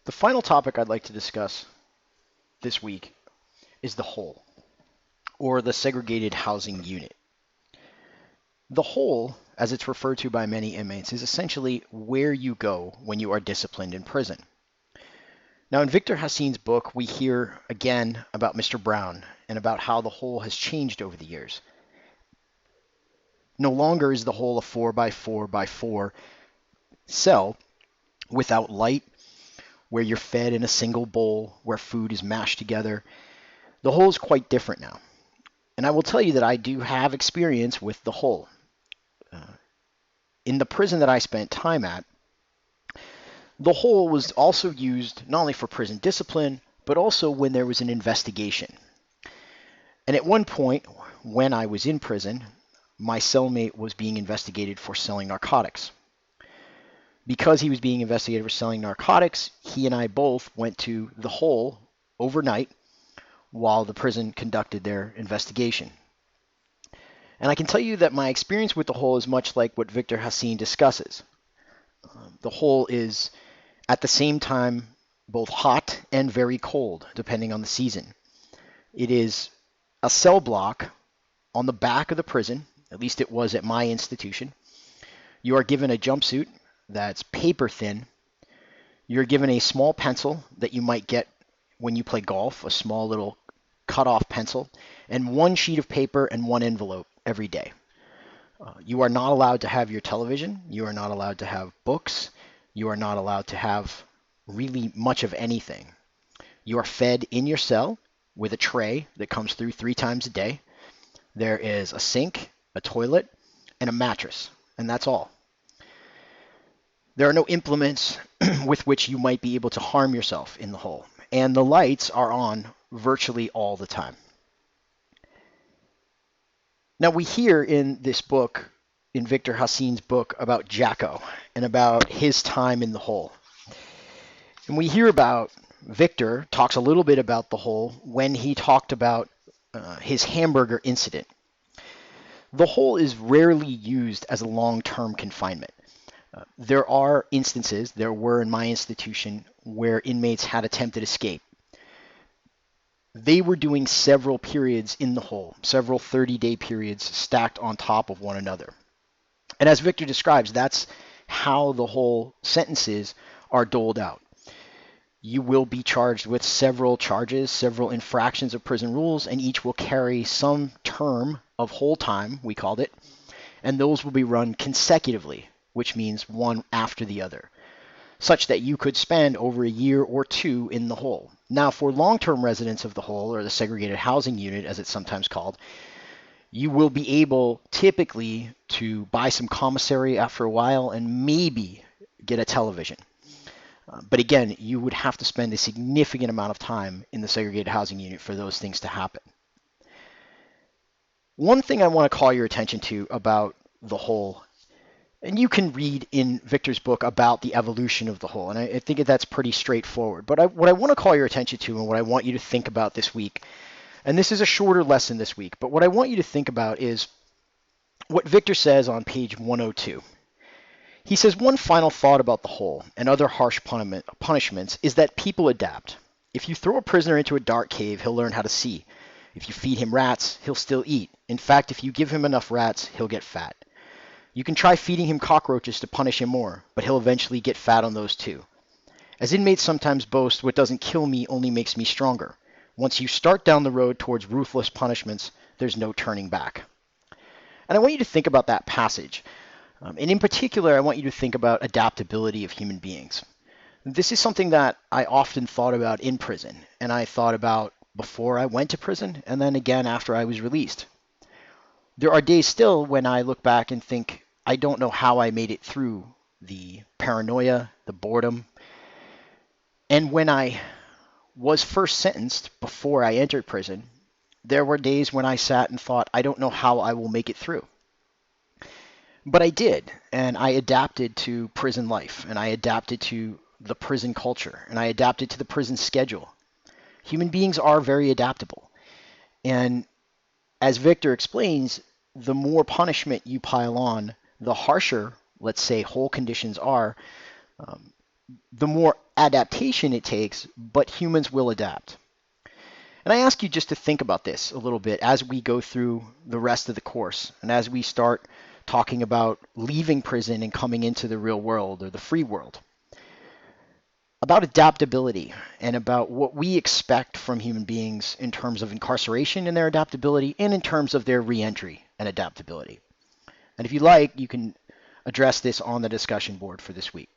The final topic I'd like to discuss this week is the hole, or the segregated housing unit. The hole, as it's referred to by many inmates, is essentially where you go when you are disciplined in prison. Now, in Victor Hassin's book, we hear again about Mr. Brown and about how the hole has changed over the years. No longer is the hole a 4x4x4 cell without light, where you're fed in a single bowl, where food is mashed together. The hole is quite different now. And I will tell you that I do have experience with the hole. In the prison that I spent time at, the hole was also used not only for prison discipline, but also when there was an investigation. And at one point, when I was in prison, my cellmate was being investigated for selling narcotics. Because he was being investigated for selling narcotics, he and I both went to the hole overnight while the prison conducted their investigation. And I can tell you that my experience with the hole is much like what Victor Hassin discusses. The hole is at the same time both hot and very cold, depending on the season. It is a cell block on the back of the prison, at least it was at my institution. You are given a jumpsuit that's paper thin. You're given a small pencil that you might get when you play golf, a small little cut-off pencil, and one sheet of paper and one envelope every day. You are not allowed to have your television. You are not allowed to have books. You are not allowed to have really much of anything. You are fed in your cell with a tray that comes through 3 times a day. There is a sink, a toilet, and a mattress, and that's all. There are no implements with which you might be able to harm yourself in the hole, and the lights are on virtually all the time. Now, we hear in this book, in Victor Hassin's book, about Jacko and about his time in the hole. And we hear about Victor talks a little bit about the hole when he talked about his hamburger incident. The hole is rarely used as a long-term confinement. There are instances, there were in my institution, where inmates had attempted escape. They were doing several periods in the hole, several 30-day periods stacked on top of one another. And as Victor describes, that's how the whole sentences are doled out. You will be charged with several charges, several infractions of prison rules, and each will carry some term of whole time, we called it, and those will be run consecutively, which means one after the other, such that you could spend over a year or 2 in the hole. Now, for long-term residents of the hole, or the segregated housing unit, as it's sometimes called, you will be able typically to buy some commissary after a while and maybe get a television. But again, you would have to spend a significant amount of time in the segregated housing unit for those things to happen. One thing I want to call your attention to about the hole, and you can read in Victor's book about the evolution of the hole, and I think that's pretty straightforward. But what I want to call your attention to, and what I want you to think about this week, and this is a shorter lesson this week, but what I want you to think about is what Victor says on page 102. He says, one final thought about the hole and other harsh punishments is that people adapt. If you throw a prisoner into a dark cave, he'll learn how to see. If you feed him rats, he'll still eat. In fact, if you give him enough rats, he'll get fat. You can try feeding him cockroaches to punish him more, but he'll eventually get fat on those too. As inmates sometimes boast, what doesn't kill me only makes me stronger. Once you start down the road towards ruthless punishments, there's no turning back. And I want you to think about that passage. And in particular, I want you to think about adaptability of human beings. This is something that I often thought about in prison, and I thought about before I went to prison, and then again after I was released. There are days still when I look back and think, I don't know how I made it through the paranoia, the boredom. And when I was first sentenced before I entered prison, there were days when I sat and thought, I don't know how I will make it through. But I did, and I adapted to prison life, and I adapted to the prison culture, and I adapted to the prison schedule. Human beings are very adaptable. And as Victor explains, the more punishment you pile on, the harsher, let's say, whole conditions are, the more adaptation it takes, but humans will adapt. And I ask you just to think about this a little bit as we go through the rest of the course and as we start talking about leaving prison and coming into the real world or the free world. About adaptability and about what we expect from human beings in terms of incarceration and their adaptability and in terms of their reentry and adaptability. And if you like, you can address this on the discussion board for this week.